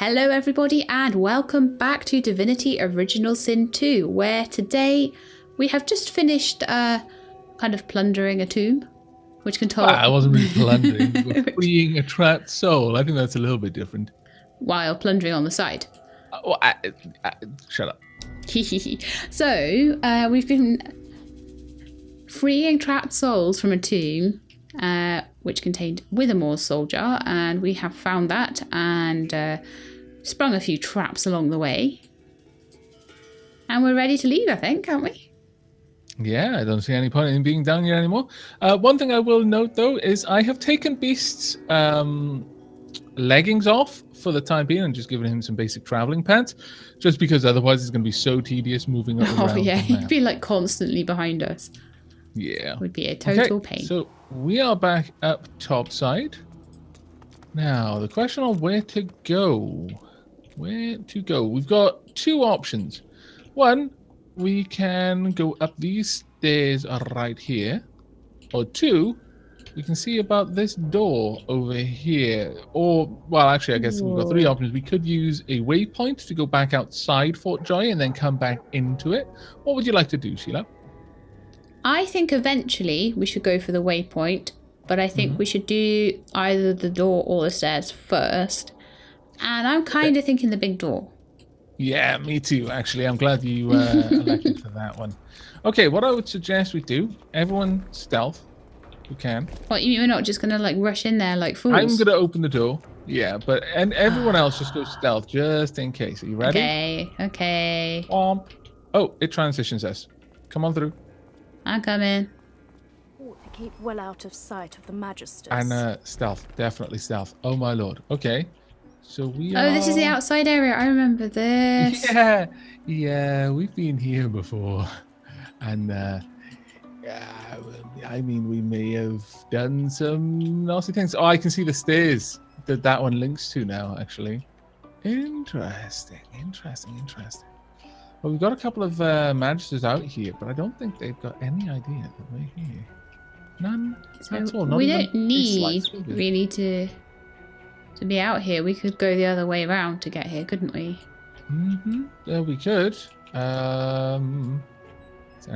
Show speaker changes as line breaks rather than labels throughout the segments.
Hello everybody and welcome back to Divinity Original Sin 2, where today we have just finished kind of plundering a tomb, which contains...
I wasn't really plundering, we're freeing a trapped soul. I think that's a little bit different.
While plundering on the side.
Shut up.
So, we've been freeing trapped souls from a tomb, which contained Withermore's soldier, and we have found that and sprung a few traps along the way. And we're ready to leave, I think, aren't we?
Yeah, I don't see any point in being down here anymore. One thing I will note, though, is I have taken Beast's leggings off for the time being and just given him some basic traveling pants, just because otherwise it's going to be so tedious moving up around. Oh,
yeah, he'd be like constantly behind us.
Yeah.
It would be a total pain.
So we are back up topside. Now, the question on where to go. We've got two options. One, we can go up these stairs right here. Or two, we can see about this door over here. Or, well, actually, I guess we've got three options. We could use a waypoint to go back outside Fort Joy and then come back into it. What would you like to do, Sheila?
I think eventually we should go for the waypoint, but I think we should do either the door or the stairs first. And I'm kind of thinking the big door. Yeah,
me too, actually. I'm glad you elected for that one. Okay, what I would suggest we do, everyone stealth, who can.
What, you're not just going to like rush in there like fools?
I'm going to open the door, yeah, but and everyone else just go stealth, just in case. Are you ready?
Okay.
Oh, it transitions us. Come on through.
I'm coming.
Keep well out of sight of the Magisters.
And stealth, definitely stealth. Oh my lord. Okay, so we are...
Oh, this is the outside area. I remember this.
Yeah, we've been here before, and I mean, we may have done some nasty things. Oh, I can see the stairs that one links to now. Actually, interesting. Well, we've got a couple of Magisters out here, but I don't think they've got any idea that we're here. None.
So
at all. Not
we
even
don't need really to be out here. We could go the other way around to get here, couldn't we?
Yeah, we could. Is there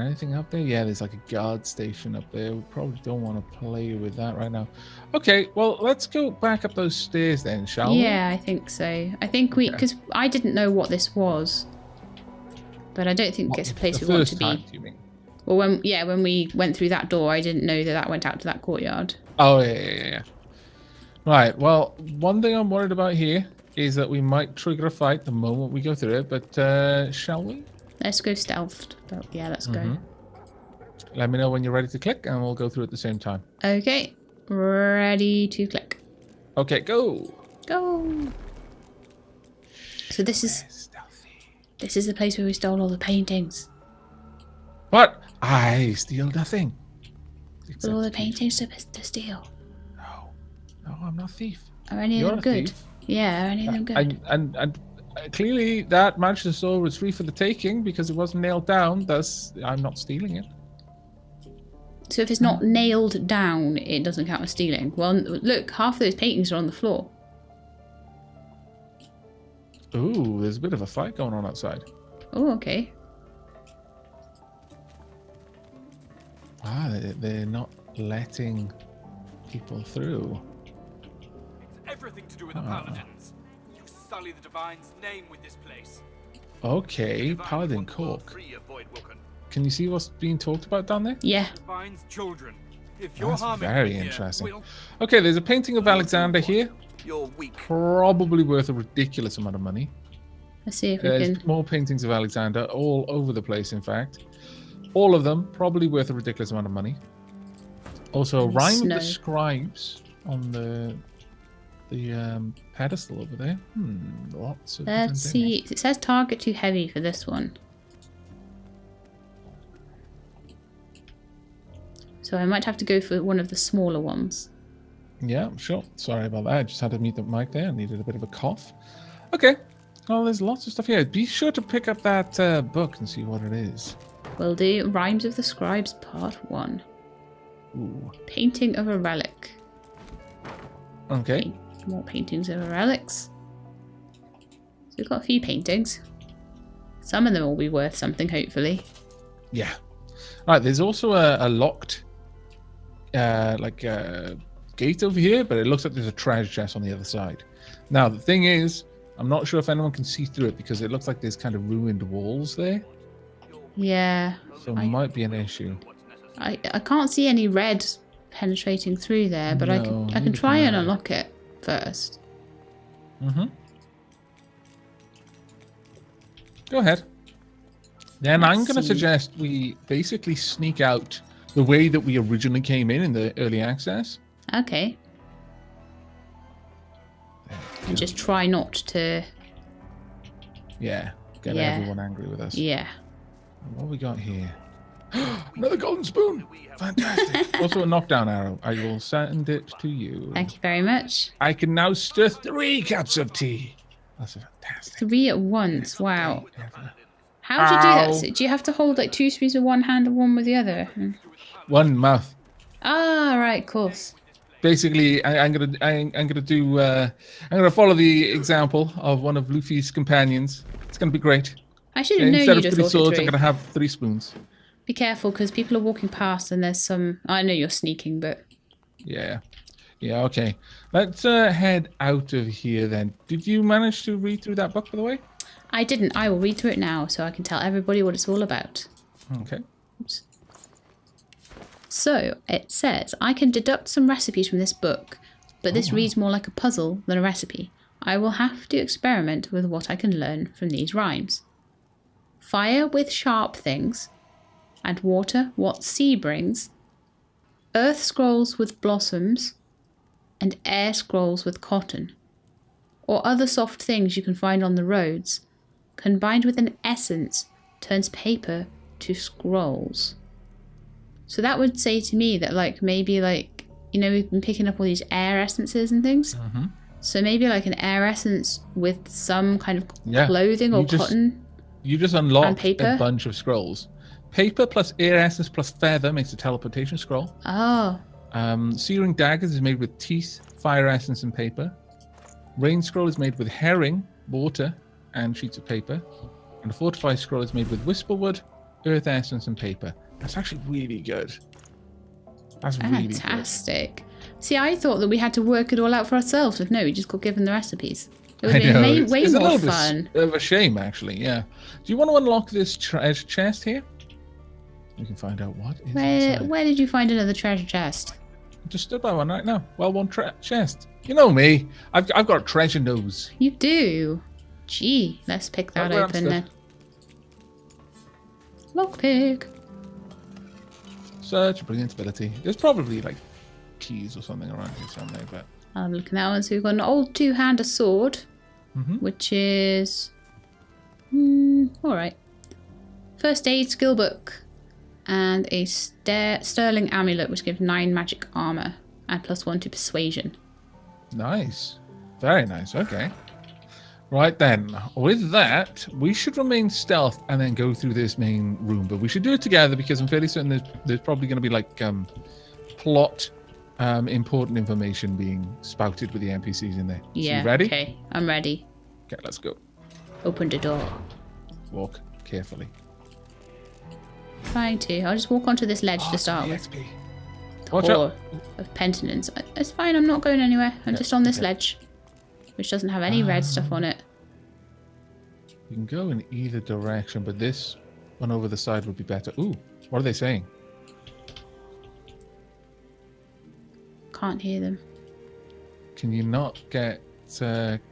anything up there? Yeah, there's like a guard station up there. We probably don't want to play with that right now. Okay, well, let's go back up those stairs then, shall we?
Yeah, I think so. I think because I didn't know what this was. But I don't think it's a place we want to be.
You mean?
Well, when we went through that door, I didn't know that went out to that courtyard.
Oh, yeah. Right, well, one thing I'm worried about here is that we might trigger a fight the moment we go through it, but shall we?
Let's go stealthed. But yeah, let's go.
Let me know when you're ready to click, and we'll go through at the same time.
Okay, ready to click.
Okay, go.
Go. So this is the place where we stole all the paintings.
What? I steal nothing.
Except all the paintings to steal.
No, I'm not a thief.
Are any of them good? Yeah, are any of them good?
And clearly that Magister soul was free for the taking because it wasn't nailed down. Thus, I'm not stealing it.
So if it's not nailed down, it doesn't count as stealing. Well, look, half of those paintings are on the floor.
Ooh, there's a bit of a fight going on outside.
Oh, okay.
Ah, they're not letting people through.
It's everything to do with the Paladins. You sully the Divine's name with this place.
Okay, Paladin Cork. Can you see what's being talked about down there?
Yeah.
Divine's children. If you're
That's very interesting.
We'll...
Okay, there's a painting of Alexander here.
You're weak.
Probably worth a ridiculous amount of money.
Let's see if we
There's
can...
more paintings of Alexander all over the place, in fact. All of them probably worth a ridiculous amount of money. Also, Rhyme of the Scribes on the pedestal over there. Lots of...
Let's see. It says target too heavy for this one. So I might have to go for one of the smaller ones.
Yeah, sure. Sorry about that. I just had to mute the mic there. I needed a bit of a cough. Okay. Well, there's lots of stuff here. Be sure to pick up that book and see what it is.
Will do. Rhymes of the Scribes, Part 1.
Ooh.
Painting of a relic.
Okay.
More paintings of relics. We've got a few paintings. Some of them will be worth something, hopefully.
Yeah. Right, there's also a locked gate over here, but it looks like there's a treasure chest on the other side. Now, the thing is, I'm not sure if anyone can see through it because it looks like there's kind of ruined walls there.
Yeah.
So it might be an issue.
I can't see any red penetrating through there, but I can try and unlock it first.
Mm-hmm. Go ahead. Then I'm going to suggest we basically sneak out the way that we originally came in the early access.
Okay. And just try not to...
Yeah. Get everyone angry with us.
Yeah.
What have we got here? Another golden spoon! Fantastic. Also a knockdown arrow. I will send it to you.
Thank you very much.
I can now stir 3 cups of tea. That's fantastic.
3 at once. Wow. How do you do that? So do you have to hold like 2 spoons with one hand and one with the other?
One mouth.
Ah, right, of course.
Basically, I'm gonna follow the example of one of Luffy's companions. It's gonna be great.
I should have known
Instead
you'd
of
have
3
thought
swords,
it
I'm
through.
gonna have 3 spoons.
Be careful, because people are walking past and there's some... I know you're sneaking, but...
Yeah, okay. Let's head out of here then. Did you manage to read through that book, by the way?
I didn't. I will read through it now so I can tell everybody what it's all about.
Okay.
Oops. So, it says, I can deduct some recipes from this book, but this reads more like a puzzle than a recipe. I will have to experiment with what I can learn from these rhymes. Fire with sharp things, and water what sea brings, earth scrolls with blossoms, and air scrolls with cotton, or other soft things you can find on the roads, combined with an essence, turns paper to scrolls. So that would say to me that, like, maybe, like, you know, we've been picking up all these air essences and things. Mm-hmm. So maybe, like, an air essence with some kind of clothing or cotton.
You just unlocked
a
bunch of scrolls. Paper plus air essence plus feather makes a teleportation scroll.
Oh.
Searing daggers is made with teeth, fire essence, and paper. Rain scroll is made with herring, water, and sheets of paper. And a fortified scroll is made with whisperwood, earth essence, and paper. That's actually really good. That's really good.
Fantastic. See, I thought that we had to work it all out for ourselves, but no, we just got given the recipes. It would have been way more fun.
It's a shame, actually, yeah. Do you want to unlock this treasure chest here? We can find out what is inside.
Where did you find another treasure chest?
I just stood by one right now. Well-worn chest. You know me. I've got a treasure nose.
You do. Gee, let's pick that open then. Lockpick.
Such brilliant ability. There's probably like keys or something around here somewhere, but
I'm looking at that one. So we've got an old 2-hander sword, which is alright. First aid skill book, and a sterling amulet, which gives 9 magic armor and +1 to persuasion.
Nice, very nice. Okay, right then. With that, we should remain stealth and then go through this main room. But we should do it together because I'm fairly certain there's probably going to be like plot. Important information being spouted with the NPCs in there.
Yeah.
So you ready?
Okay, I'm ready.
Okay, let's go.
Open the door.
Walk carefully.
Trying to. I'll just walk onto this ledge to start with.
XP. Watch out.
Of penitence. It's fine. I'm not going anywhere. I'm just on this ledge, which doesn't have any red stuff on it.
You can go in either direction, but this one over the side would be better. Ooh, what are they saying?
Can't hear them.
Can you not get...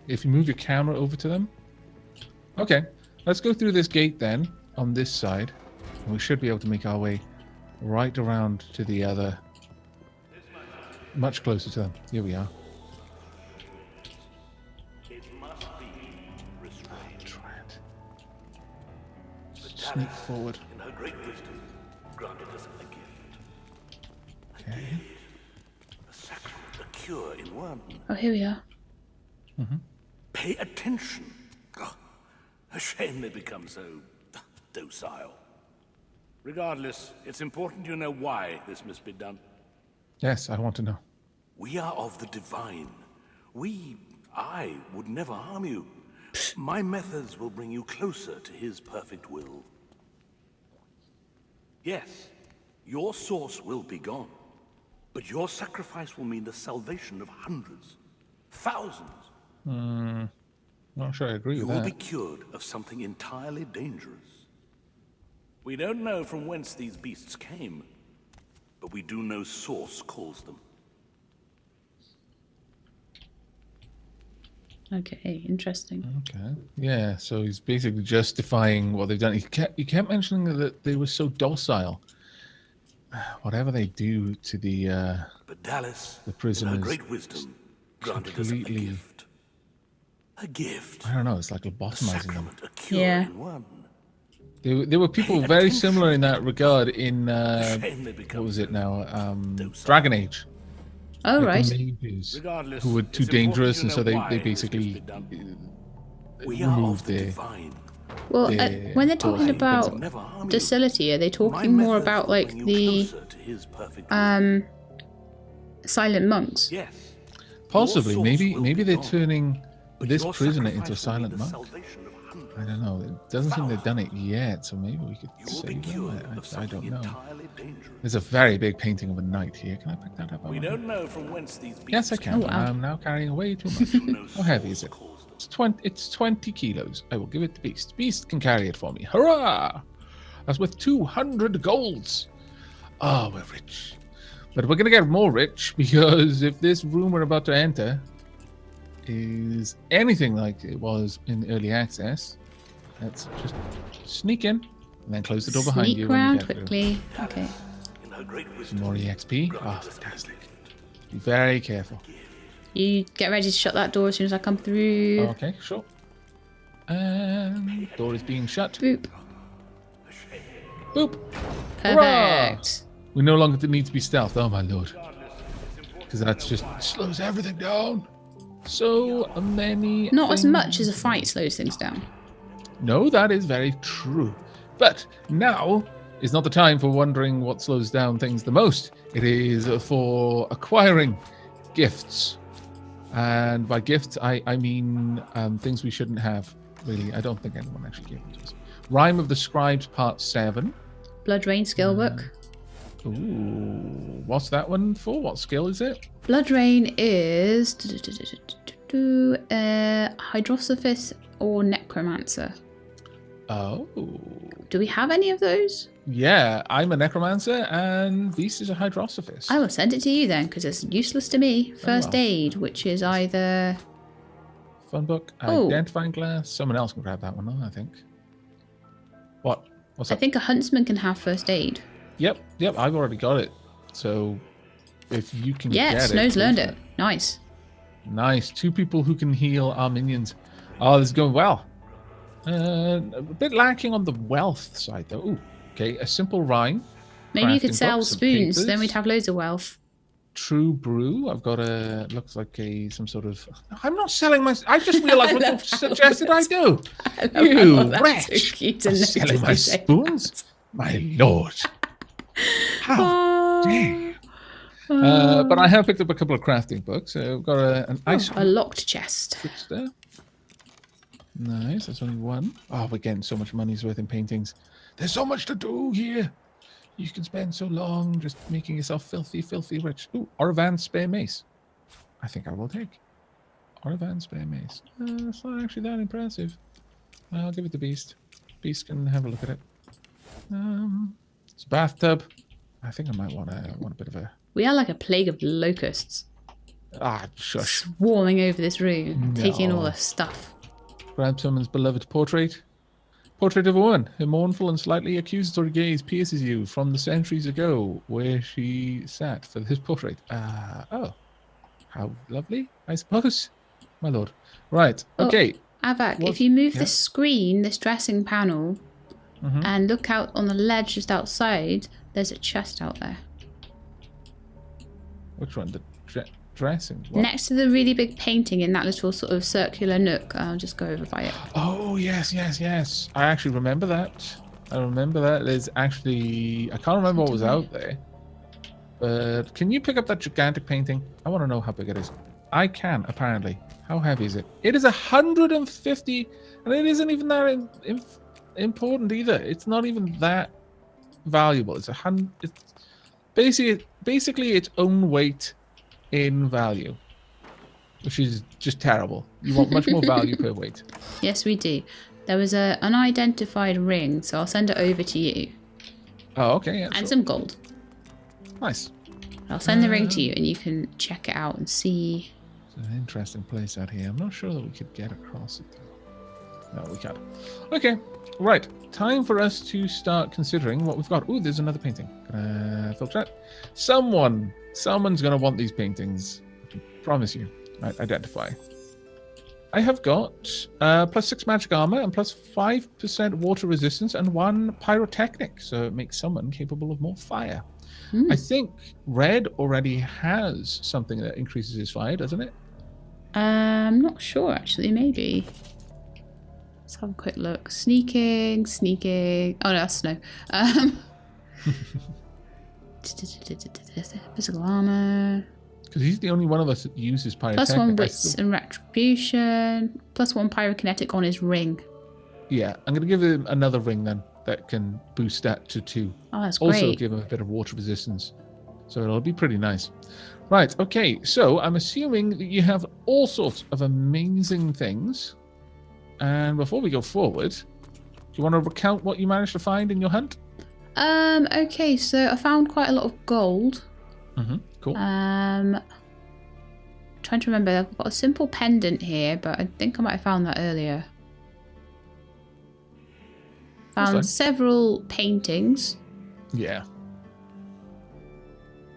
if you move your camera over to them? Okay, let's go through this gate then, on this side. And we should be able to make our way right around to the other... Much closer to them. Here we are. Try it. Sneak forward.
In her great wisdom, granted us a gift.
Okay.
A sacrament, a cure in one.
Oh, here we are.
Pay attention. Oh, a shame they become so docile. Regardless, it's important you know why this must be done.
Yes, I want to know.
We are of the divine. I would never harm you. My methods will bring you closer to his perfect will. Yes, your source will be gone, but your sacrifice will mean the salvation of hundreds, thousands.
Not sure I agree
You
with
will
that.
be cured of something entirely dangerous. We don't know from whence these beasts came, but we do know source calls them.
Okay, interesting.
Okay. Yeah, so he's basically justifying what they've done. He kept mentioning that they were so docile. Whatever they do to the
But Dallas, in her
prisoners,
great wisdom, granted us a
completely-
gift. A gift.
I don't know, it's like
A
lobotomizing them.
sacrament, a cure
Yeah.
in one.
There were people very similar in that regard in
Shame they become
what was it
so
now?
docile.
Dragon Age.
Oh,
Like
right.
the mages
Regardless,
who were
it's
too
important
dangerous,
you
and so
know
they
why this must
basically
be done. We are
removed
of the
their.
divine.
Well,
the
when they're talking
Divine
about
will never harm you.
docility, are they
My
talking more
methods
about
will
like
bring you
the
closer to his perfect will.
silent monks?
Yes.
Possibly,
Your
maybe
source will
maybe
be
they're
gone,
turning
but
this
your
prisoner
sacrifice
into a
will mean
silent
the
monk.
salvation of hundreds.
I don't know. It doesn't seem they've done it yet, so maybe we could
You will be
save them.
cured of
I
something
don't know.
entirely dangerous.
There's a very big painting of a knight here. Can I pick that up? I
We
wonder?
don't know from whence these beasts
Yes, I can.
Oh, wow.
I'm now carrying way too much.
No
How heavy is
source
it?
calls them.
It's 20 kilos. I will give it to Beast. Beast can carry it for me. Hurrah! That's with 200 golds. Oh, we're rich. But we're going to get more rich because if this room we're about to enter is anything like it was in early access, let's just sneak in and then close the door behind you.
Sneak
when you
around
get through.
quickly. Okay.
In her great
Some
wisdom,
more EXP. Oh, fantastic. Be very careful.
You get ready to shut that door as soon as I come through.
Okay, sure. And door is being shut.
Boop.
Boop. Hurrah!
Perfect.
We no longer need to be stealth. Oh my lord. Because that just slows everything down. So many.
Not as
things.
much as a fight slows things down.
No, that is very true. But now is not the time for wondering what slows down things the most. It is for acquiring gifts. And by gifts, I mean things we shouldn't have, really. I don't think anyone actually gave them to us. Rhyme of the Scribes, Part 7.
Blood Rain skill book.
Ooh, what's that one for? What skill is it?
Blood Rain is Hydrosophist or Necromancer.
Oh.
Do we have any of those?
Yeah, I'm a necromancer and Beast is a hydrosophist.
I will send it to you then, because it's useless to me. First
well.
aid, which is either...
Fun book.
Oh.
Identifying glass. Someone else can grab that one, I think. What? What's
I
up?
think a huntsman can have first aid.
Yep, I've already got it. So if you can
Yeah,
get
Snow's
go
learned
for
it. Nice.
Nice. 2 people who can heal our minions. Oh, this is going well. A bit lacking on the wealth side, though. Ooh, okay, a simple rhyme.
Maybe you
crafting
could sell
books and
spoons, then
papers.
we'd have loads of wealth.
True brew. I've got a looks like some sort of. I'm not selling my. I just realised what you suggested I do. You wretch! I'm selling my spoons. My lord. How dare you? But I have picked up a couple of crafting books. So I've got an ice
A locked chest.
there. Nice. That's only one. Oh, we're getting so much money's worth in paintings. There's so much to do here. You can spend so long just making yourself filthy, filthy rich. Ooh, Oravan spare mace. I think I will take. Oravan spare mace. It's not actually that impressive. I'll give it to Beast. Beast can have a look at it. It's a bathtub. I think I might want a bit of a.
We are like a plague of locusts
Shush.
swarming over this room, taking all
No.
the stuff.
Grab someone's beloved portrait. Portrait of a woman. Her mournful and slightly accusatory gaze pierces you from the centuries ago where she sat for this portrait. Oh. How lovely, I suppose. My lord. Right, okay.
Aavak,
What-
if you move
yeah.
this screen, this dressing panel, and look out on the ledge just outside, there's a chest out there.
Which one? The dressing? What?
Next to the really big painting in that little sort of circular nook. I'll just go over by it.
Oh, yes. I actually remember that. There's actually... I can't remember what was out there. But can you pick up that gigantic painting? I want to know how big it is. I can, apparently. How heavy is it? It is 150, and it isn't even that important either. It's not even that valuable. It's basically its own weight in value, which is just terrible. You want much more value per weight.
Yes, we do. There was a unidentified ring, so I'll send it over to you.
Oh, okay. Yeah,
and
sure.
some gold.
Nice.
I'll send the ring to you, and you can check it out and see.
It's an interesting place out here. I'm not sure that we could get across it, though. No, we can't. Okay, right. Time for us to start considering what we've got. Ooh, there's another painting. Gonna filter it. Someone's gonna want these paintings. I can promise you. Right, identify. I have got +6 magic armor and +5% water resistance and 1 pyrotechnic, so it makes someone capable of more fire. I think red already has something that increases his fire, doesn't it?
I'm not sure, actually. Maybe. Let's have a quick look. Sneaking. Oh, no, that's snow. Physical armor.
Because he's the only one of us that uses pyrotechnic.
+1 wits and retribution. +1 pyrokinetic on his ring.
Yeah, I'm going to give him another ring then that can boost that to 2.
Oh, that's
Also
great.
give him a bit of water resistance. So it'll be pretty nice. Right, okay, so I'm assuming that you have all sorts of amazing things. And before we go forward, do you want to recount what you managed to find in your hunt?
Okay, so I found quite a lot of gold.
Cool.
Trying to remember, I've got a simple pendant here, but I think I might have found that earlier.
That's fine.
Found several paintings.
Yeah.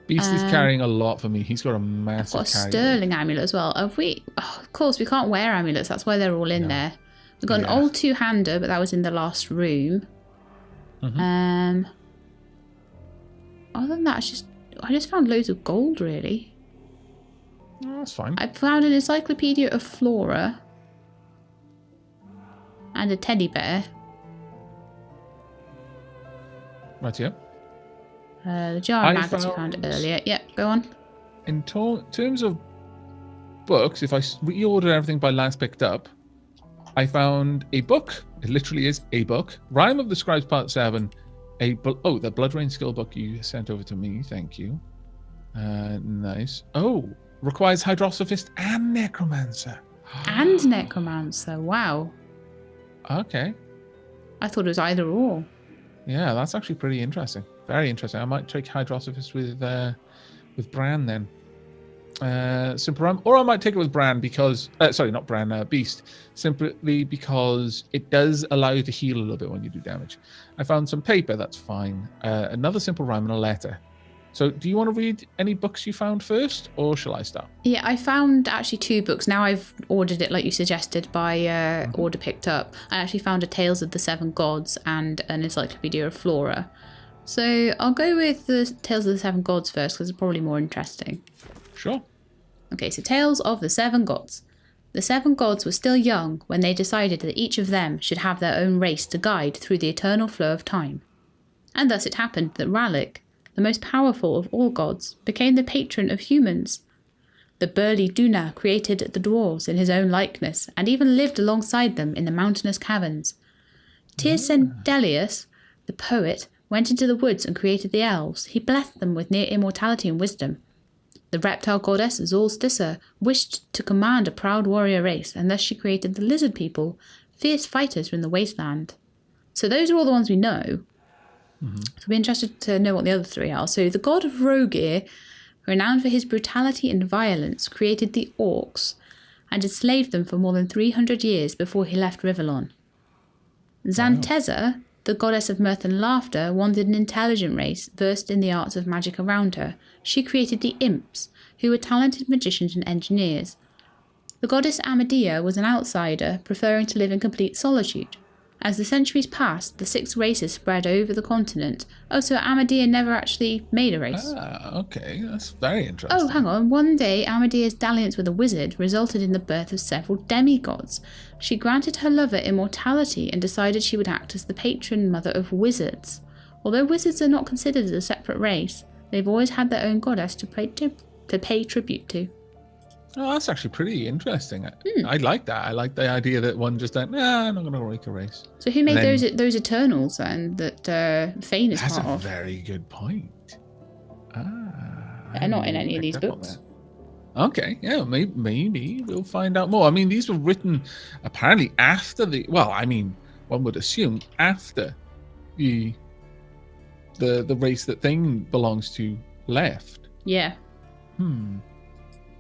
Beast is carrying a lot for me. He's got a massive
Got a
carry.
sterling amulet as well. Have we? Oh, of course, we can't wear amulets. That's why they're all in there. We've got an old two-hander, but that was in the last room. Other than that, I just found loads of gold, really.
Oh, that's fine.
I found an encyclopedia of flora and a teddy bear.
Right here.
The jar of maggots we found earlier. Yep, go on.
In terms of books, if I reorder everything by last picked up, I found a book. It literally is a book. Rime of the Scribes Part 7. The Blood Rain skill book you sent over to me. Thank you. Nice. Oh, requires Hydrosophist and Necromancer.
And Necromancer. Wow.
Okay.
I thought it was either or.
Yeah, that's actually pretty interesting. Very interesting. I might take Hydrosophist with Bran then. Simple Rhyme. Or I might take it with Bran because... sorry, not Bran, Beast. Simply because it does allow you to heal a little bit when you do damage. I found some paper, that's fine. Another Simple Rhyme and a letter. So do you want to read any books you found first, or shall I start?
Yeah, I found actually 2 books. Now I've ordered it like you suggested by order picked up. I actually found a Tales of the Seven Gods and an Encyclopedia of Flora. So I'll go with the Tales of the Seven Gods first because it's probably more interesting.
Sure.
Okay, so Tales of the Seven Gods. The 7 gods were still young when they decided that each of them should have their own race to guide through the eternal flow of time. And thus it happened that Rallick, the most powerful of all gods, became the patron of humans. The burly Duna created the dwarves in his own likeness, and even lived alongside them in the mountainous caverns. Tyrsendelius, the poet, went into the woods and created the elves. He blessed them with near immortality and wisdom. The reptile goddess Zolstissa wished to command a proud warrior race, and thus she created the lizard people, fierce fighters from the wasteland. So those are all the ones we know. So we'll be interested to know what the other 3 are. So the god of Rogir, renowned for his brutality and violence, created the orcs and enslaved them for more than 300 years before he left Rivellon. Zanteza, the goddess of mirth and laughter, wanted an intelligent race versed in the arts of magic around her. She created the imps, who were talented magicians and engineers. The goddess Amadea was an outsider, preferring to live in complete solitude. As the centuries passed, the 6 races spread over the continent. Oh, so Amadea never actually made a race.
Ah, okay. That's very interesting.
Oh, hang on. One day, Amadea's dalliance with a wizard resulted in the birth of several demigods. She granted her lover immortality and decided she would act as the patron mother of wizards. Although wizards are not considered as a separate race, they've always had their own goddess to pay tribute to.
Oh, that's actually pretty interesting. I like that. I like the idea that one just went, nah, I'm not going to make a race.
So who made
And then-
those Eternals then that Fane is
That's
part
a
of?
very good point.
They're not in any of these books.
Okay, yeah, maybe we'll find out more. I mean, these were written apparently after one would assume after the race that Thane belongs to left.
Yeah.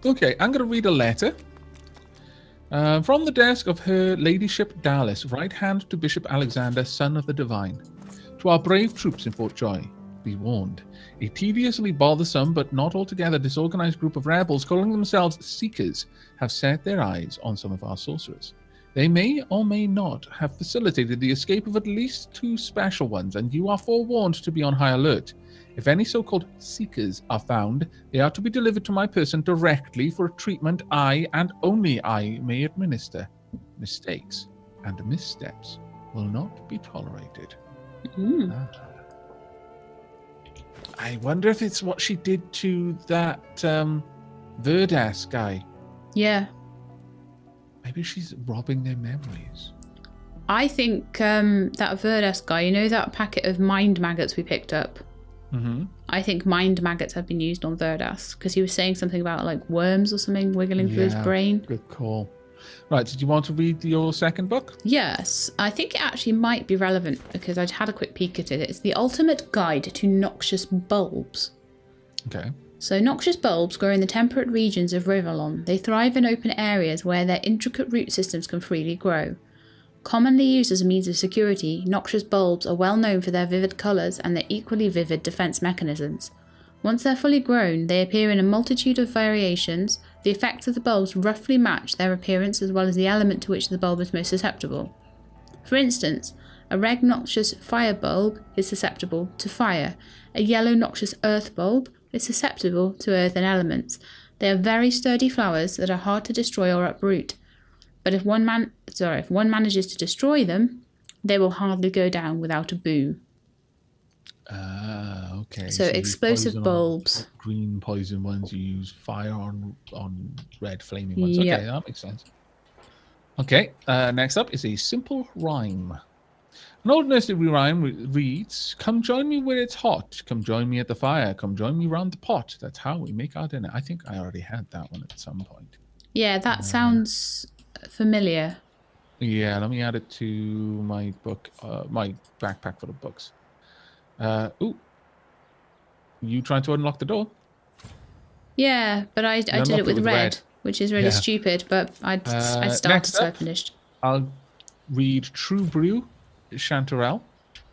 Okay, I'm going to read a letter. From the desk of her ladyship Dallas, right hand to Bishop Alexander, son of the divine. To our brave troops in Fort Joy, be warned. A tediously bothersome but not altogether disorganized group of rebels calling themselves Seekers have set their eyes on some of our sorcerers. They may or may not have facilitated the escape of at least 2 special ones, and you are forewarned to be on high alert. If any so-called Seekers are found, they are to be delivered to my person directly for a treatment I, and only I, may administer. Mistakes and missteps will not be tolerated. I wonder if it's what she did to that Verdas guy.
Yeah.
Maybe she's robbing their memories.
I think that Verdas guy, you know that packet of mind maggots we picked up?
Mm-hmm.
I think mind maggots have been used on Verdas because he was saying something about like worms or something wiggling through his brain.
Good call. Right, did you want to read your second book?
Yes, I think it actually might be relevant because I'd had a quick peek at it. It's the ultimate guide to noxious bulbs.
Okay.
So noxious bulbs grow in the temperate regions of Rivellon. They thrive in open areas where their intricate root systems can freely grow. Commonly used as a means of security, noxious bulbs are well known for their vivid colours and their equally vivid defence mechanisms. Once they're fully grown, they appear in a multitude of variations. The effects of the bulbs roughly match their appearance as well as the element to which the bulb is most susceptible. For instance, a red noxious fire bulb is susceptible to fire. A yellow noxious earth bulb is susceptible to earth and elements. They are very sturdy flowers that are hard to destroy or uproot. But if one manages to destroy them, they will hardly go down without a boom.
Okay.
So
you use
explosive
poison on
bulbs.
green poison ones, you use fire on red flaming ones.
Yep.
Okay, that makes sense. Okay, next up is a simple rhyme. An old nursery rhyme reads, "Come join me where it's hot. Come join me at the fire. Come join me round the pot. That's how we make our dinner." I think I already had that one at some point.
Yeah, that sounds familiar.
Yeah, let me add it to my book, my backpack full of books. Ooh. You trying to unlock the door?
Yeah, but I did
unlocked
it
it
with
with
red,
red.
which is really
Yeah.
stupid, but I started,
next
so I
up.
finished.
I'll read True Brew, Chanterelle,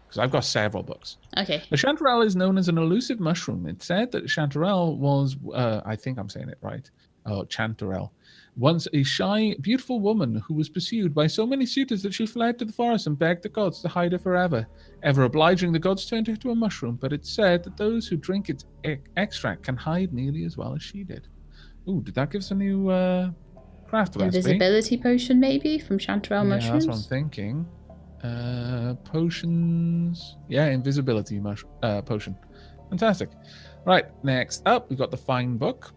because I've got several books.
Okay.
The chanterelle is known as an elusive mushroom. It's said that chanterelle was, I think I'm saying it right, chanterelle, once a shy, beautiful woman who was pursued by so many suitors that she fled to the forest and begged the gods to hide her forever. Ever obliging, the gods turned her to a mushroom, but it's said that those who drink its extract can hide nearly as well as she did. Ooh, did that give us a new craft recipe?
Invisibility potion, maybe, from chanterelle mushrooms?
Yeah, that's what I'm thinking. Potions. Yeah, invisibility potion. Fantastic. Right, next up, we've got the fine book.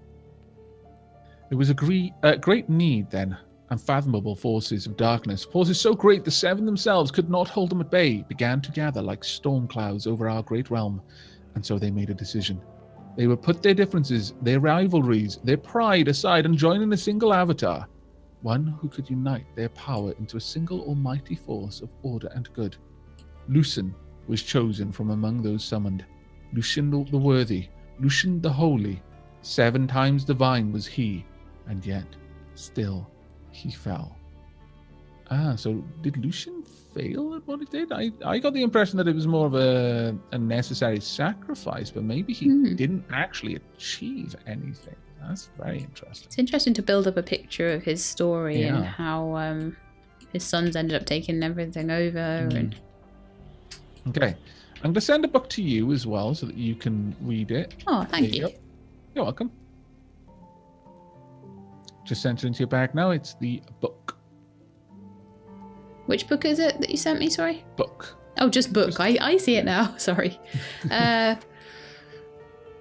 There was a great need then, unfathomable forces of darkness, forces so great the seven themselves could not hold them at bay, began to gather like storm clouds over our great realm, and so they made a decision. They would put their differences, their rivalries, their pride aside and join in a single avatar, one who could unite their power into a single almighty force of order and good. Lucien was chosen from among those summoned. Lucien the worthy, Lucien the holy, 7 times divine was he, and yet still he fell. So did Lucien fail at what he did? I got the impression that it was more of a necessary sacrifice, but maybe he didn't actually achieve anything. That's very interesting.
It's interesting to build up a picture of his story and how his sons ended up taking everything over. And
Okay. I'm going to send a book to you as well so that you can read it.
Oh, thank you.
Go. You're welcome. Just sent it into your bag now. It's the book.
Which book is it that you sent me, sorry?
Book.
Oh, just book. I see it now. Sorry. I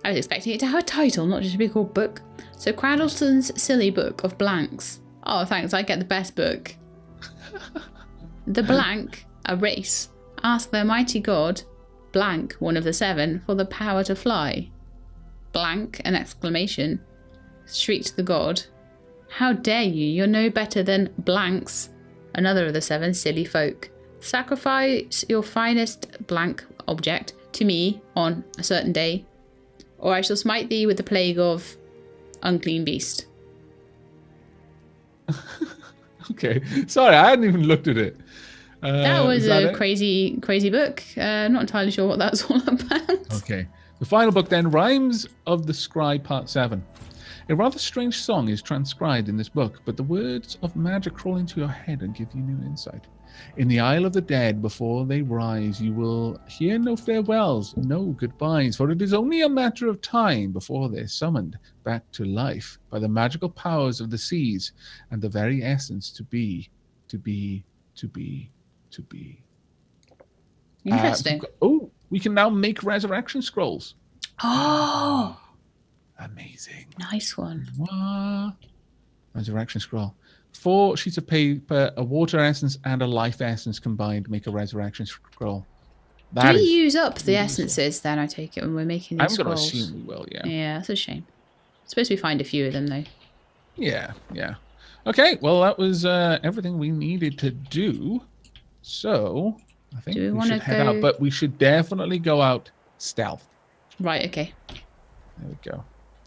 I was expecting it to have a title, not just a big old book. So Cradleston's Silly Book of Blanks. Oh, thanks, I get the best book. The blank, a race, ask their mighty god, blank, one of the 7, for the power to fly. Blank, an exclamation, shrieked the god. How dare you? You're no better than blanks, another of the 7 silly folk. Sacrifice your finest blank object to me on a certain day, or I shall smite thee with the plague of unclean beast.
Okay, sorry, I hadn't even looked at it.
That was a
it?
crazy book. I'm not entirely sure what that's all about.
Okay. The final book then, Rhymes of the Scribe, Part 7. A rather strange song is transcribed in this book, but the words of magic crawl into your head and give you new insight. In the Isle of the Dead, before they rise, you will hear no farewells, no goodbyes, for it is only a matter of time before they're summoned back to life by the magical powers of the seas and the very essence to be.
Interesting.
We can now make resurrection scrolls.
Oh,
Amazing.
nice one.
What? Resurrection scroll. 4 sheets of paper, a water essence, and a life essence combined make a resurrection scroll.
Do we use up the essences then, I take it, when we're making these
I'm going to
scrolls?
assume we will, yeah.
Yeah, that's a shame. Suppose we find a few of them, though.
Yeah. Okay, well, that was everything we needed to do. So, I think we should head out, but we should definitely go out stealth.
Right, okay.
There we go.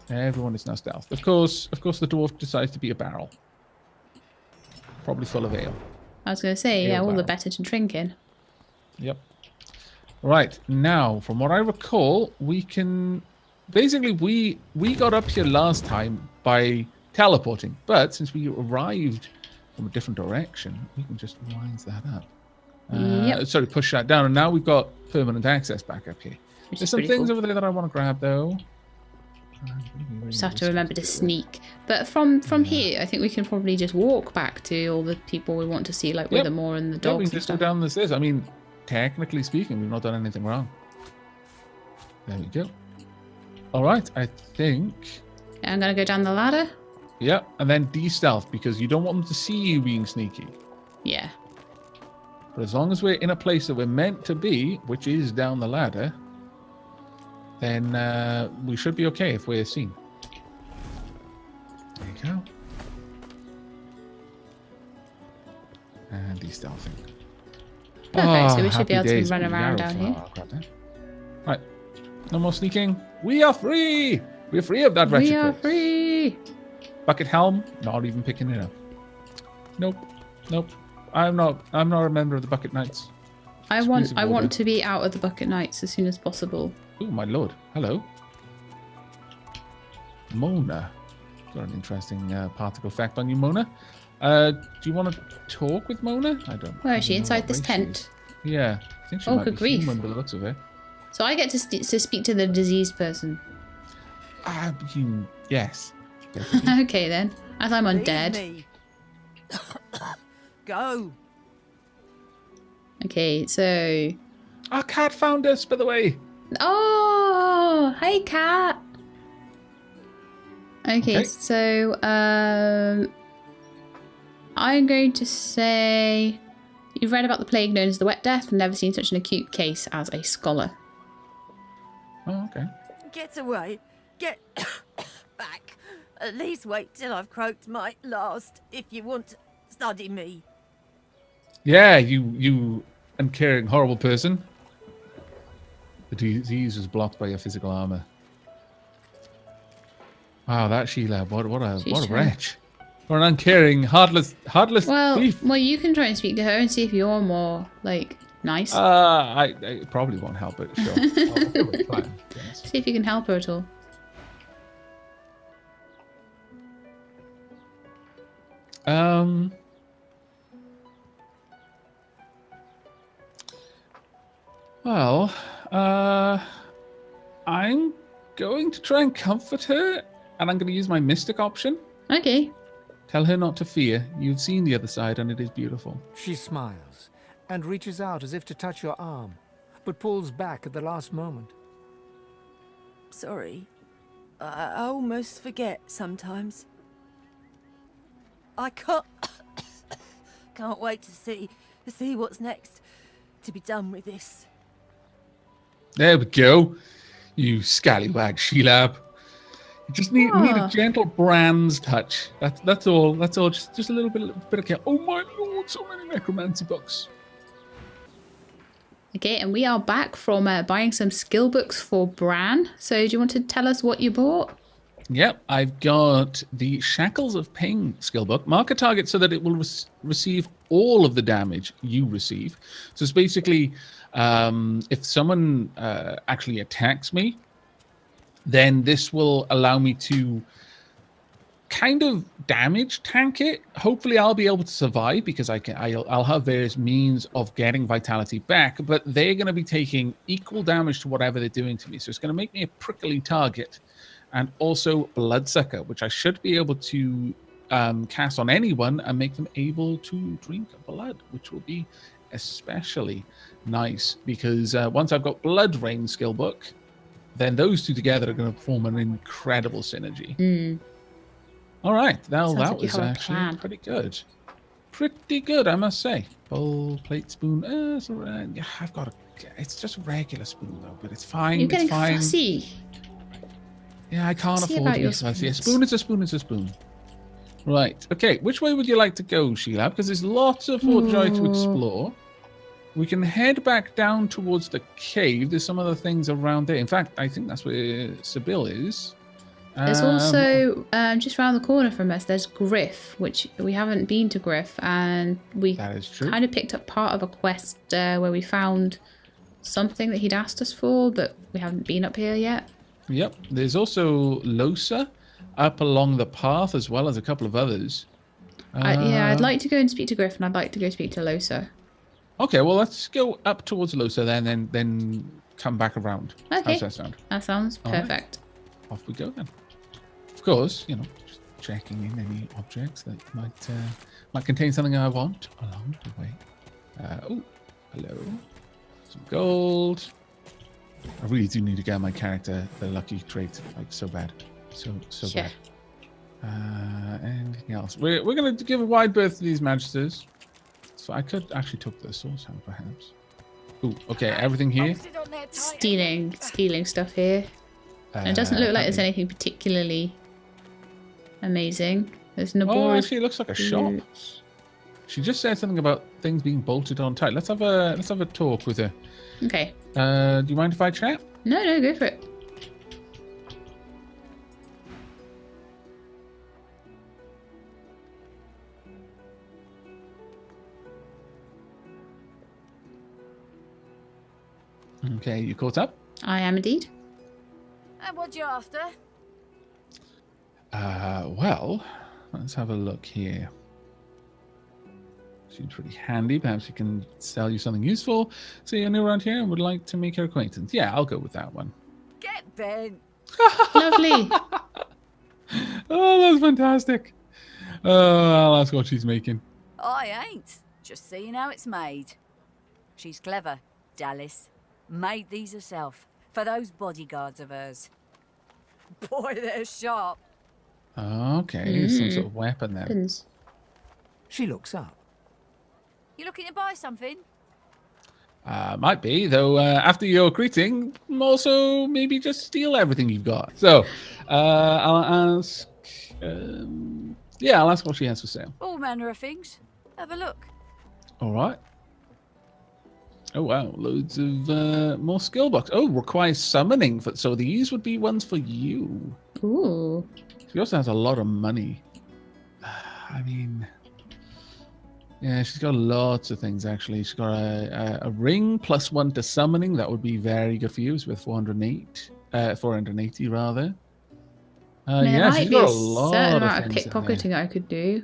Everyone is now stealth. Of course, the dwarf decides to be a barrel. Probably full of ale.
I was going to say, yeah, all the
barrel.
better to drink in.
Yep. Right, now, from what I recall, we can... Basically, we got up here last time by teleporting, but since we arrived from a different direction, we can just rise that up.
Yep.
Sorry, push that down, and now we've got permanent access back up here.
Which
There's
is
some
pretty
things
cool.
over there that I want to grab, though.
Just have to remember to sneak. But from here, I think we can probably just walk back to all the people we want to see, like Withermore and the
Yeah, we
dogs
can
and
just go
stuff.
down the stairs. I mean, technically speaking, we've not done anything wrong. There we go. All right, I think...
Yeah, I'm going to go down the ladder.
Yeah, and then de-stealth, because you don't want them to see you being sneaky.
Yeah.
But as long as we're in a place that we're meant to be, which is down the ladder, then we should be okay if we're seen. There you go. And de-stealthing.
Perfect, so we should be
happy
able to
days.
run
Ooh,
around
yarrow
down
flower.
here.
I'll grab that. Right. No more sneaking. We are free! We're free of that wretched
We are
place.
free!
Bucket helm, not even picking it up. Nope. I'm not a member of the Bucket Knights.
I
Exclusive
want
order.
to be out of the Bucket Knights as soon as possible.
Oh my lord. Hello. Mona. Got an interesting particle fact on you, Mona. Do you want to talk with Mona? I don't.
Where is she?
know
Inside
what
this
race she
tent?
is. Yeah. I think she
Oh,
might
good
be
grief.
human by the looks of it.
So I get to speak to the diseased person.
Yes.
Okay then, as I'm undead.
Leave me. Go.
Okay, so...
Our cat found us, by the way.
Oh, hey cat. Okay, so I'm going to say you've read about the plague known as the Wet Death and never seen such an acute case as a scholar.
Oh, okay.
Get away. Get back. At least wait till I've croaked my last if you want to study me.
Yeah, you uncaring, horrible person. The disease was blocked by your physical armor. Wow, that Sheila, what a wretch. Or an uncaring, heartless thief.
Well, you can try and speak to her and see if you're more like nice.
I probably won't help it. Sure. I'll give it a try, yes.
See if you can help her at all.
Well, I'm going to try and comfort her, and I'm going to use my mystic option.
Okay.
Tell her not to fear. You've seen the other side, and it is beautiful.
She smiles and reaches out as if to touch your arm, but pulls back at the last moment.
Sorry. I almost forget sometimes. I can't wait to see what's next. To be done with this.
There we go. You scallywag, Sheelab. You just need a
Ah.
gentle Brand's touch. That's all. That's all. Just a little bit of care. Oh my lord, so many necromancy books.
Okay, and we are back from buying some skill books for Bran. So do you want to tell us what you bought?
Yep, I've got the Shackles of Pain skill book. Mark a target so that it will receive all of the damage you receive. So it's basically, if someone actually attacks me, then this will allow me to kind of damage tank it. Hopefully I'll be able to survive because I'll have various means of getting vitality back, but they're going to be taking equal damage to whatever they're doing to me. So it's going to make me a prickly target. And also Bloodsucker, which I should be able to cast on anyone and make them able to drink blood, which will be especially nice because once I've got Blood Rain skill book, then those two together are going to form an incredible synergy. All right, now that
like you
was
have a
actually
plan.
pretty good. Pretty good, I must say. Bowl, plate, spoon. Yeah, I've got a. It's just a regular spoon though, but it's fine.
You're
it's
getting
fine.
fussy.
Yeah, I can't
See
afford
about
to be
your
fussy. A
spoons.
spoon is a spoon is a spoon. Right. Okay. Which way would you like to go, Sheila? Because there's lots of Fort Joy to explore. We can head back down towards the cave. There's some other things around there. In fact, I think that's where Sibyl is.
There's also, just around the corner from us, there's Griff, which we haven't been to Griff, and we
That is true.
kind of picked up part of a quest where we found something that he'd asked us for, but we haven't been up here yet.
Yep. There's also Losa up along the path, as well as a couple of others.
I'd like to go and speak to Griff, and I'd like to go speak to Losa.
Okay, well, let's go up towards Losa then come back around.
Okay.
How's that sound?
That sounds
All right.
perfect.
Off we go then. Of course, just checking in any objects that might contain something I want along the way. Oh, hello. Some gold. I really do need to get my character the lucky trait, like so bad, so
Yeah.
bad. Anything else? We're gonna give a wide berth to these magisters. So I could actually took the source out, perhaps. Ooh, okay, everything here.
Stealing stuff here. And it doesn't look like there's anything particularly amazing. There's
Oh,
Nabора's
actually, it looks like a shop.
boots.
She just said something about things being bolted on tight. Let's have a talk with her.
Okay.
Do you mind if I chat?
No, go for it.
Okay, you caught up?
I am indeed.
And what you after?
Well, let's have a look here. Seems pretty handy. Perhaps she can sell you something useful. So you're new around here and would like to make her acquaintance. Yeah, I'll go with that one.
Get bent.
Lovely.
Oh, that's fantastic. I'll ask what she's making.
I ain't. Just seeing how it's made. She's clever, Dallas. Made these herself. For those bodyguards of hers.
Boy, they're sharp.
Okay, some sort of weapon then.
Happens.
She looks up.
You looking to buy something?
Might be, though after your greeting, also maybe just steal everything you've got. So, I'll ask... I'll ask what she has for sale.
All manner of things. Have a look.
All right. Oh, wow. Loads of more skill books. Oh, requires summoning. So these would be ones for you.
Ooh.
She also has a lot of money. I mean... Yeah, she's got lots of things, actually. She's got a ring plus 1 to summoning. That would be very good for you. It's worth 480, rather.
There
Yeah,
might
she's
be
got
a
a lot
certain
of
amount of
things in there.
pickpocketing I could do.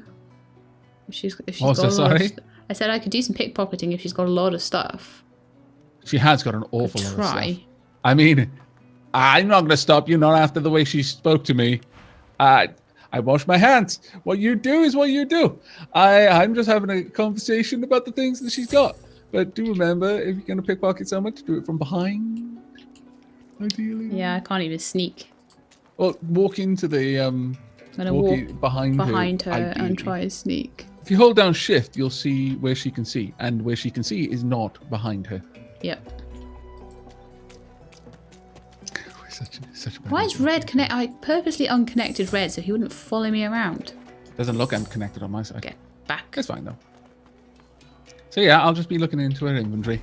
If she's
What's
got
that,
a lot of
sorry?
I said I could do some pickpocketing if she's got a lot of stuff.
She has got an awful
Could
lot of
try.
stuff. I mean, I'm not going to stop you, not after the way she spoke to me. I wash my hands. What you do is what you do. I'm just having a conversation about the things that she's got. But do remember, if you're going to pickpocket someone, to do it from behind. Ideally.
Yeah, I can't even sneak.
Well, walk into the
I'm gonna walk
behind
her and
ideally.
try and sneak.
If you hold down shift, you'll see where she can see, and where she can see is not behind her.
Yep.
Such a bad
Why is
idea.
Red connect? I purposely unconnected Red so he wouldn't follow me around.
Doesn't look unconnected on my side.
Get back.
It's fine though. So yeah, I'll just be looking into her inventory.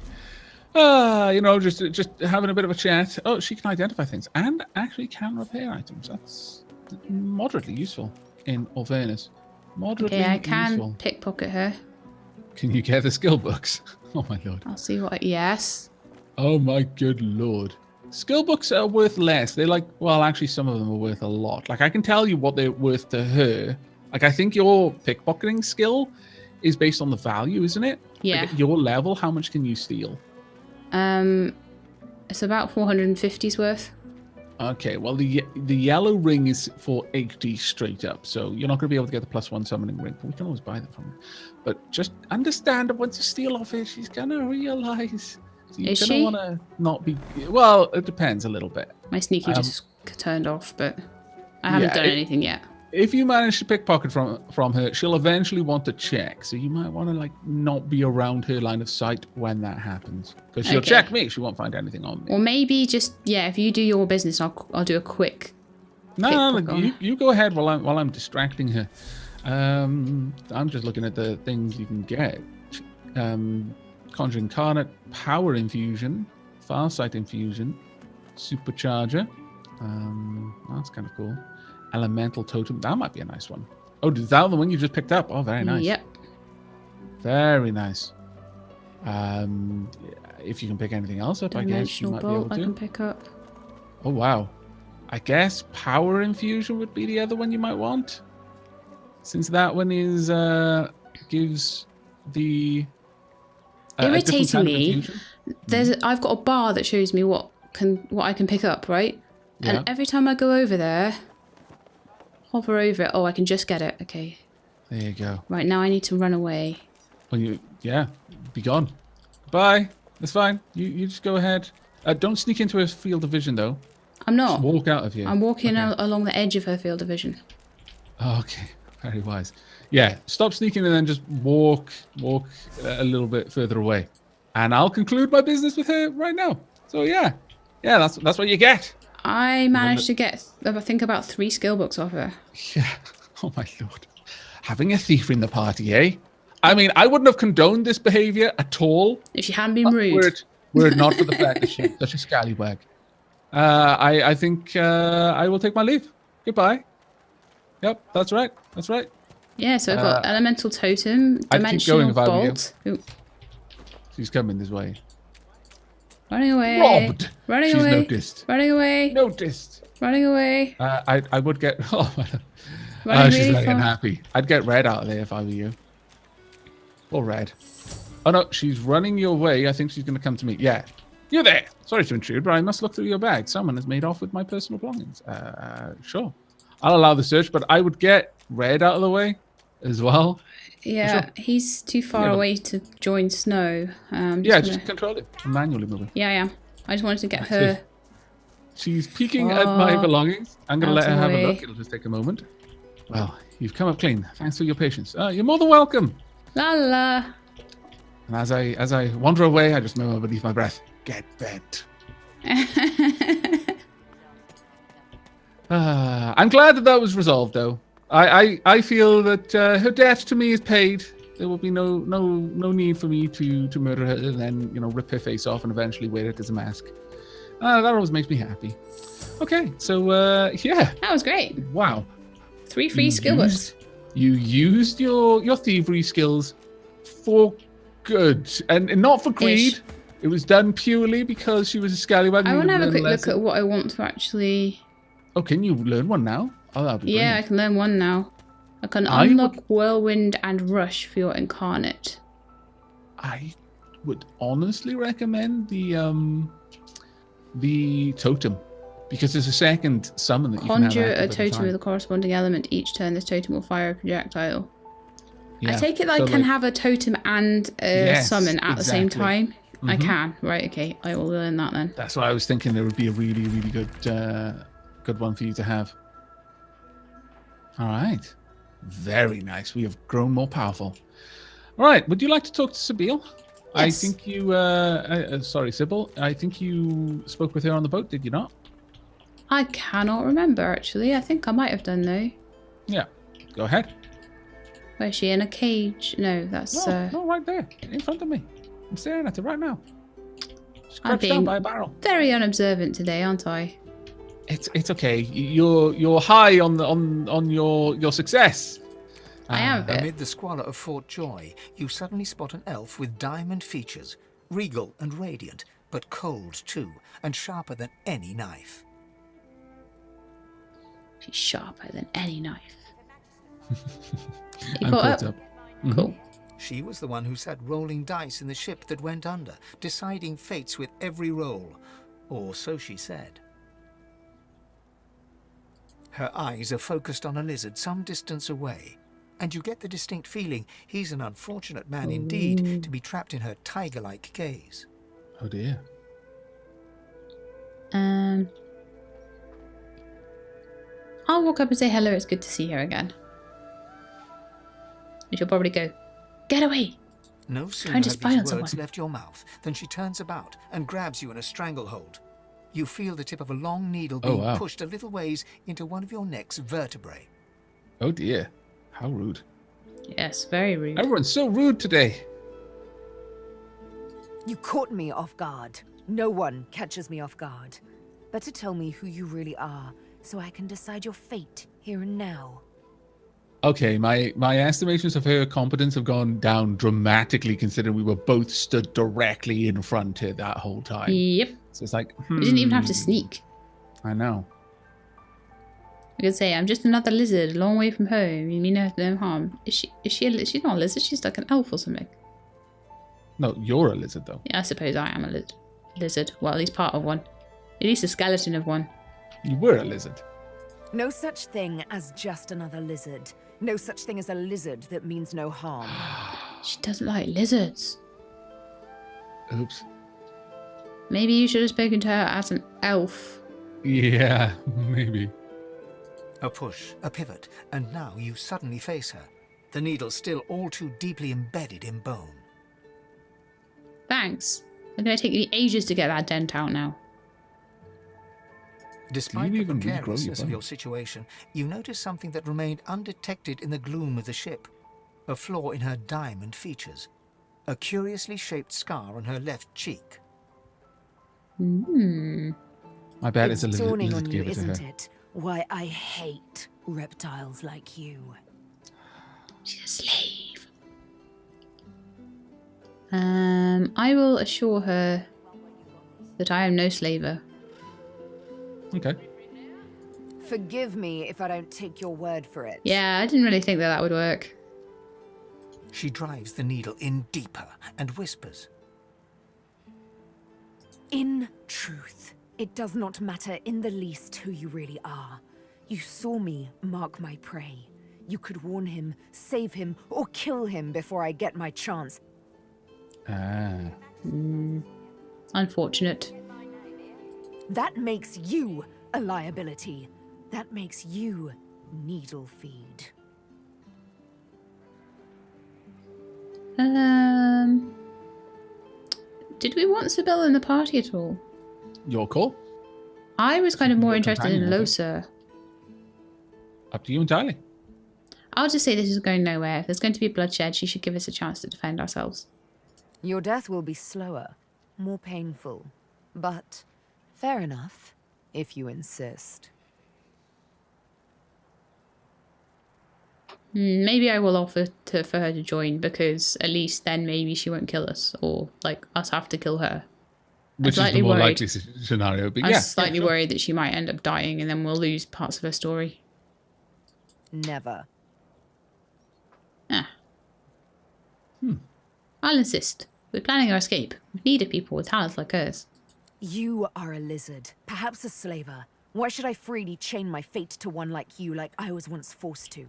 Just having a bit of a chat. Oh, she can identify things and actually can repair items. That's moderately useful in all fairness. Moderately
Okay, I can
useful.
pickpocket her.
Can you get the skill books? Oh my lord.
I'll see what. Yes.
Oh my good lord. Skill books are worth less. They're like, well, actually some of them are worth a lot. Like I can tell you what they're worth to her. Like I think your pickpocketing skill is based on the value, isn't it?
Yeah.
Like, at your level, how much can you steal?
It's about 450's worth.
Okay, well the yellow ring is for 80 straight up, so you're not going to be able to get the +1 summoning ring, but we can always buy them from her. But just understand that once you steal off her, she's going to realize. So you're
Is
going to
she?
want to not be. Well, it depends a little bit.
My sneaky just turned off, but I haven't done anything yet.
If you manage to pickpocket from her, she'll eventually want to check. So you might want to like not be around her line of sight when that happens, because she'll
Okay.
check me. She won't find anything on me.
Or maybe just if you do your business, I'll do a quick.
No,
pickpocket on her.
you go ahead while I'm distracting her. I'm just looking at the things you can get. Conjuring Incarnate, Power Infusion, Farsight Infusion, Supercharger. That's kind of cool. Elemental Totem. That might be a nice one. Oh, is that the one you just picked up? Oh, very nice.
Yep.
Very nice. If you can pick anything else up, I guess you
Dimensional
might be able
bolt I
to.
can pick up.
Oh, wow. I guess Power Infusion would be the other one you might want. Since that one is gives the a different
Irritating
kind of
me.
infusion.
I've got a bar that shows me what I can pick up, right?
Yeah.
And every time I go over there, hover over it. Oh, I can just get it. Okay.
There you go.
Right, now I need to run away.
Be gone. Bye. That's fine. You just go ahead. Don't sneak into her field of vision though.
I'm
Just
not.
walk out of here.
I'm walking
Okay.
along the edge of her field of vision.
Oh, okay. Very wise. Yeah, stop sneaking and then just walk a little bit further away. And I'll conclude my business with her right now. So yeah, that's what you get.
I managed to get, I think, about 3 skill books off her.
Yeah. Oh my lord. Having a thief in the party, eh? I mean, I wouldn't have condoned this behavior at all.
If she hadn't been rude.
Were it not for the fact that she's such a scallywag. I think I will take my leave. Goodbye. Yep, that's right. That's right.
Yeah, so I've got elemental totem,
I'd keep going
dimensional
if I were you.
bolt. Ooh,
She's coming this way.
running away.
Robbed.
Running
She's
away.
noticed.
Running away.
Noticed.
Running away.
I would get. Oh my.
Running
She's
really
very
fast.
unhappy. I'd get Red out of there if I were you. Or Red. Oh no, she's running your way. I think she's going to come to me. Yeah. You're there. Sorry to intrude, but I must look through your bag. Someone has made off with my personal belongings. Sure. I'll allow the search, but I would get Red out of the way as well.
Yeah,
Sure.
he's too far
Yeah, but-
away to join Snow.
Just control it. Manually moving.
Yeah, I am. I just wanted to get
That's
her.
it. She's peeking at my belongings. I'm going to let her have a
Out of the
look.
way.
It'll just take a moment. Well, you've come up clean. Thanks for your patience. You're more than welcome.
La la.
And as I wander away, I just murmur beneath my breath, "Get bent." I'm glad that was resolved, though. I feel that her debt to me is paid. There will be no need for me to murder her and then rip her face off and eventually wear it as a mask. That always makes me happy. Okay, so yeah,
That was great.
wow.
3 free skill books.
You used your thievery skills for good and not for greed.
Ish.
It was done purely because she was a scallywag.
I want to have a quick look
lesson.
at what I want to actually.
Oh, can you learn one now? Oh, that'd be
Yeah, I
brilliant.
can learn one now. I can
I
unlock
would-
Whirlwind and Rush for your Incarnate.
I would honestly recommend the totem because there's a second summon that you can
Conjure
have
a
active at the
totem
time.
with a corresponding element. Each turn, this totem will fire a projectile. I
Yeah,
take it that
so
I can
like-
have a totem and a
Yes,
summon at the same
exactly.
time. I
Mhm.
can. Right, okay. I will learn that then.
That's why I was thinking there would be a really, really good good one for you to have. All right. Very nice. We have grown more powerful. All right. Would you like to talk to Sybil?
Yes.
I think you... sorry, Sybil. I think you spoke with her on the boat, did you not?
I cannot remember, actually. I think I might have done, though.
Yeah. Go ahead.
Where's she? In a cage? No, that's...
No, right there. In front of me. I'm staring at it right now. She's
I'm
crouched down
being
by a barrel.
very unobservant today, aren't I?
It's okay. You're high on your success.
I am a bit.
Amid the squalor of Fort Joy, you suddenly spot an elf with diamond features, regal and radiant, but cold too, and sharper than any knife.
She's sharper than any knife.
I'm caught up.
Cool.
She was the one who sat rolling dice in the ship that went under, deciding fates with every roll. Or so she said. Her eyes are focused on a lizard some distance away, and you get the distinct feeling he's an unfortunate man indeed to be trapped in her tiger-like gaze.
Oh dear.
I'll walk up and say hello. It's good to see her again. And she'll probably go, "Get away!"
No sooner
Trying to
have
spy
these
on
words
someone.
left your mouth than she turns about and grabs you in a stranglehold. You feel the tip of a long needle being
wow.
pushed a little ways into one of your neck's vertebrae.
Oh dear. How rude.
Yes, very rude.
Everyone's so rude today.
You caught me off guard. No one catches me off guard. Better tell me who you really are, so I can decide your fate here and now.
Okay, my estimations of her competence have gone down dramatically considering we were both stood directly in front of her that whole time.
Yep.
So it's like,
We didn't even have to sneak.
I know.
I could say, "I'm just another lizard, a long way from home. You mean no harm." She's not a lizard, she's like an elf or something.
No, you're a lizard though.
Yeah, I suppose I am a lizard. Well, at least part of one. At least a skeleton of one.
You were a lizard.
No such thing as just another lizard. No such thing as a lizard that means no harm.
She doesn't like lizards.
Oops.
Maybe you should have spoken to her as an elf.
Yeah, maybe.
A push, a pivot, and now you suddenly face her. The needle still all too deeply embedded in bone.
Thanks. It's going to take me ages to get that dent out now.
Despite
you
the
even regrow your
precariousness of
bone?
your situation, you notice something that remained undetected in the gloom of the ship. A flaw in her diamond features. A curiously shaped scar on her left cheek.
I bet it's a
It's
lizard,
dawning
lizard
on you,
gave it to her.
isn't it? Why I hate reptiles like you.
She's a slave. I will assure her that I am no slaver.
Okay.
Forgive me if I don't take your word for it.
Yeah, I didn't really think that would work.
She drives the needle in deeper and whispers.
In truth, it does not matter in the least who you really are. You saw me mark my prey. You could warn him, save him, or kill him before I get my chance.
Ah.
Unfortunate.
That makes you a liability. That makes you needle feed.
Did we want Sybil in the party at all?
Your call.
I was kind of more
Your
interested in
companion, I think.
Losa.
Up to you entirely.
I'll just say this is going nowhere. If there's going to be bloodshed, she should give us a chance to defend ourselves.
Your death will be slower, more painful. But fair enough, if you insist.
Maybe I will offer for her to join, because at least then maybe she won't kill us, or like us have to kill her.
Which is the
slightly
more
worried.
likely scenario. But
I'm
yeah.
slightly
sure.
worried that she might end up dying and then we'll lose parts of her story.
Never.
I'll insist. We're planning our escape. We needed people with talents like hers.
You are a lizard, perhaps a slaver. Why should I freely chain my fate to one like you, like I was once forced to?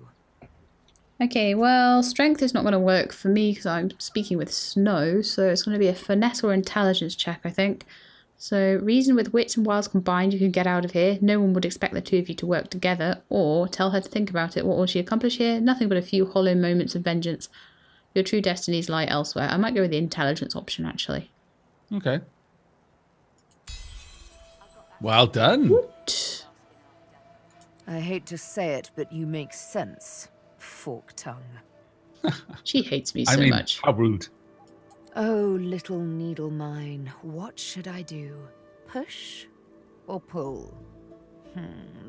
Okay, well, strength is not going to work for me because I'm speaking with Snow, so it's going to be a finesse or intelligence check, I think. So, reason with wits and wiles combined you can get out of here. No one would expect the two of you to work together. Or tell her to think about it. What will she accomplish here? Nothing but a few hollow moments of vengeance. Your true destinies lie elsewhere. I might go with the intelligence option, actually.
Okay. Well done.
What?
I hate to say it, but you make sense, fork tongue.
She hates me so much.
How rude.
Oh, little needle mine, what should I do? Push or pull?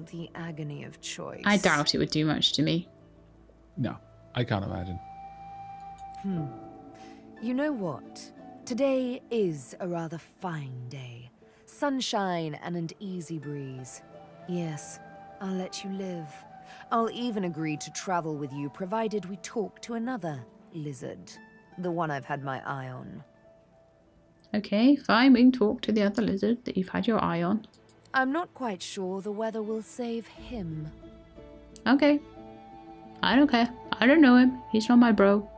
The agony of choice.
I doubt it would do much to me.
No, I can't imagine.
You know what? Today is a rather fine day. Sunshine and an easy breeze. Yes, I'll let you live. I'll even agree to travel with you, provided we talk to another lizard. The one I've had my eye on.
Okay, fine. We can talk to the other lizard that you've had your eye on.
I'm not quite sure the weather will save him.
Okay. I don't care. I don't know him. He's not my bro.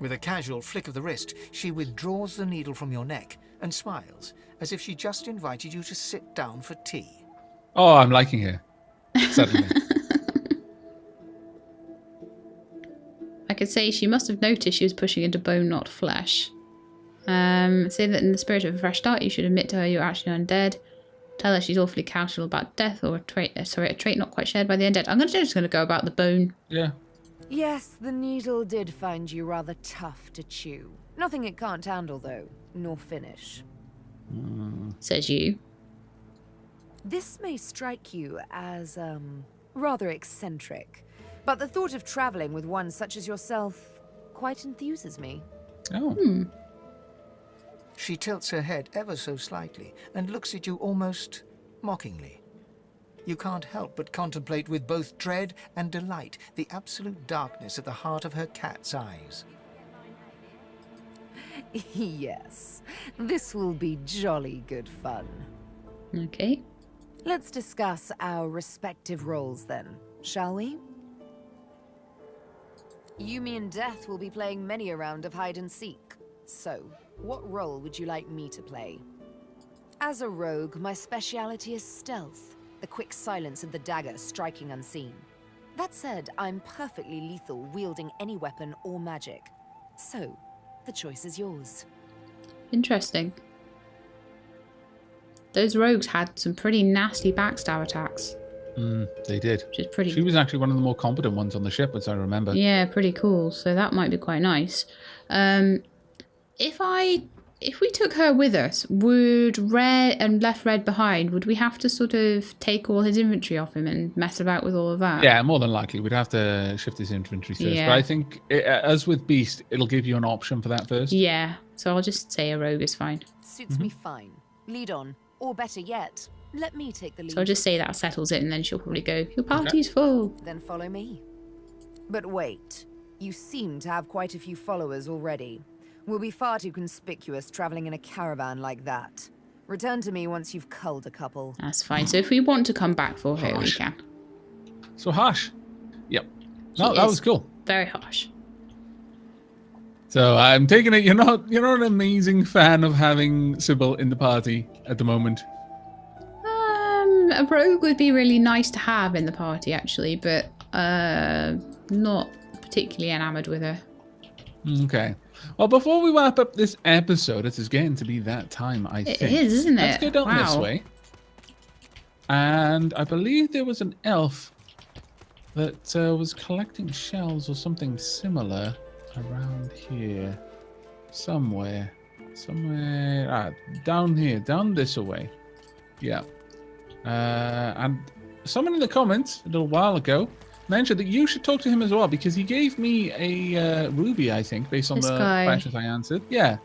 With a casual flick of the wrist, she withdraws the needle from your neck and smiles, as if she just invited you to sit down for tea.
Oh, I'm liking her. Suddenly.
I could say she must have noticed she was pushing into bone, not flesh. Say that in the spirit of a fresh start, you should admit to her you're actually undead. Tell her she's awfully casual about death, or a trait not quite shared by the undead. I'm just going to go about the bone.
Yeah.
Yes, the needle did find you rather tough to chew. Nothing it can't handle, though, nor finish.
Says you.
This may strike you as, rather eccentric, but the thought of traveling with one such as yourself quite enthuses me.
Oh.
She tilts her head ever so slightly and looks at you almost mockingly. You can't help but contemplate with both dread and delight the absolute darkness at the heart of her cat's eyes.
Yes, this will be jolly good fun.
Okay.
Let's discuss our respective roles then, shall we? Yumi and Death will be playing many a round of hide and seek. So, what role would you like me to play? As a rogue, my speciality is stealth, the quick silence of the dagger striking unseen. That said, I'm perfectly lethal wielding any weapon or magic. So, the choice is yours.
Interesting. Those rogues had some pretty nasty backstab attacks.
They did.
Which is pretty...
She was actually one of the more competent ones on the ship, as I remember.
Yeah, pretty cool. So that might be quite nice. If we took her with us, would Red and left Red behind, would we have to sort of take all his inventory off him and mess about with all of that?
Yeah, more than likely. We'd have to shift his inventory first.
Yeah.
But I think, as with Beast, it'll give you an option for that first.
Yeah, so I'll just say a rogue is fine.
Suits me fine. Lead on. Or better yet, let me take the lead.
So I'll just say that settles it, and then she'll probably go, your party's full.
Then follow me. But wait, you seem to have quite a few followers already. We'll be far too conspicuous traveling in a caravan like that. Return to me once you've culled a couple.
That's fine. So if we want to come back for her, we can.
So harsh. Yep. No, that was cool.
Very harsh.
So I'm taking it you're not an amazing fan of having Sybil in the party at the moment.
A rogue would be really nice to have in the party, actually, but not particularly enamoured with her.
Okay. Well, before we wrap up this episode, it is getting to be that time, I think.
It is, isn't it?
Let's go down this way. And I believe there was an elf that was collecting shells or something similar around here. Somewhere. Down here. Down this way. Yeah. And someone in the comments a little while ago mentioned that you should talk to him as well, because he gave me a ruby, I think, based on
This
the
guy.
questions I answered. Yeah.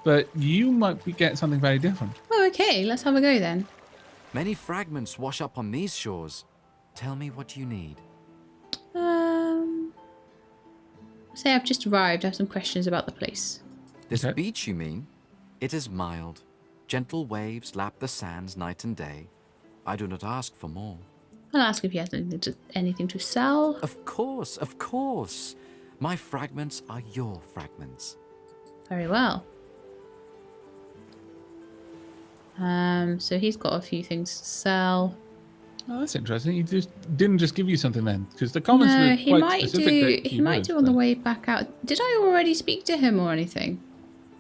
But you might get something very different.
Oh, okay. Let's have a go then.
Many fragments wash up on these shores. Tell me what you need.
Say I've just arrived. I have some questions about the place.
This
Okay.
beach, you mean? It is mild. Gentle waves lap the sands night and day. I do not ask for more.
I'll ask if he has anything to sell.
Of course, of course. My fragments are your fragments.
Very well. So he's got a few things to sell.
Oh, that's interesting. He just didn't just give you something then, because the comments
No,
were
he
quite
might
specific.
do.
that
He might
would,
do on the
but
way back out. Did I already speak to him or anything?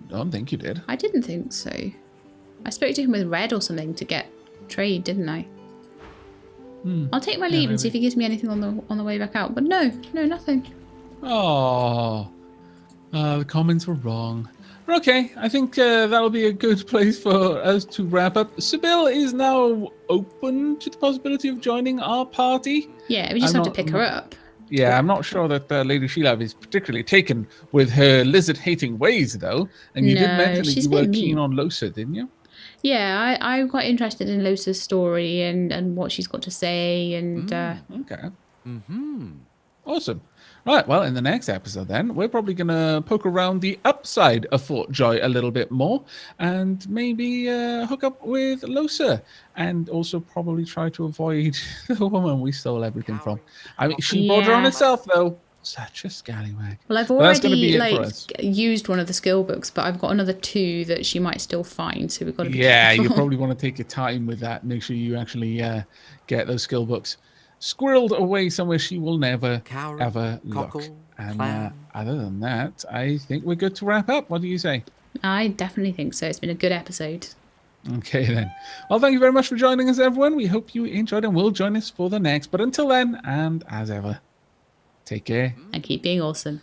I don't think you did.
I didn't think so. I spoke to him with Red or something to get trade, didn't I? I'll take my leave and see if he gives me anything on the way back out. But no, nothing.
Oh, the comments were wrong. But okay, I think that'll be a good place for us to wrap up. Sybil is now open to the possibility of joining our party.
Yeah, we just have to pick her up.
Yeah, I'm not sure that Lady Sheila is particularly taken with her lizard-hating ways, though. And you did
No,
mention that
she's
you
a bit
were keen
mean.
on Losa, didn't you?
Yeah, I'm quite interested in Losa's story and what she's got to say and
Okay. Awesome. Right, well, in the next episode then, we're probably going to poke around the upside of Fort Joy a little bit more and maybe hook up with Losa and also probably try to avoid the woman we stole everything from. I mean, she brought her on
Yeah.
herself, though. Such a scallywag.
Well, I've
But that's gonna
already
be it for us.
used one of the skill books, but I've got another 2 that she might still find, so we've got to be
Yeah, you
careful.
probably want to take your time with that. Make sure you actually get those skill books squirreled away somewhere she will never,
Cowrie,
ever look.
cockle,
And
clam.
other than that, I think we're good to wrap up. What do you say?
I definitely think so. It's been a good episode.
Okay, then. Well, thank you very much for joining us, everyone. We hope you enjoyed and will join us for the next. But until then, and as ever, take care.
And keep being awesome.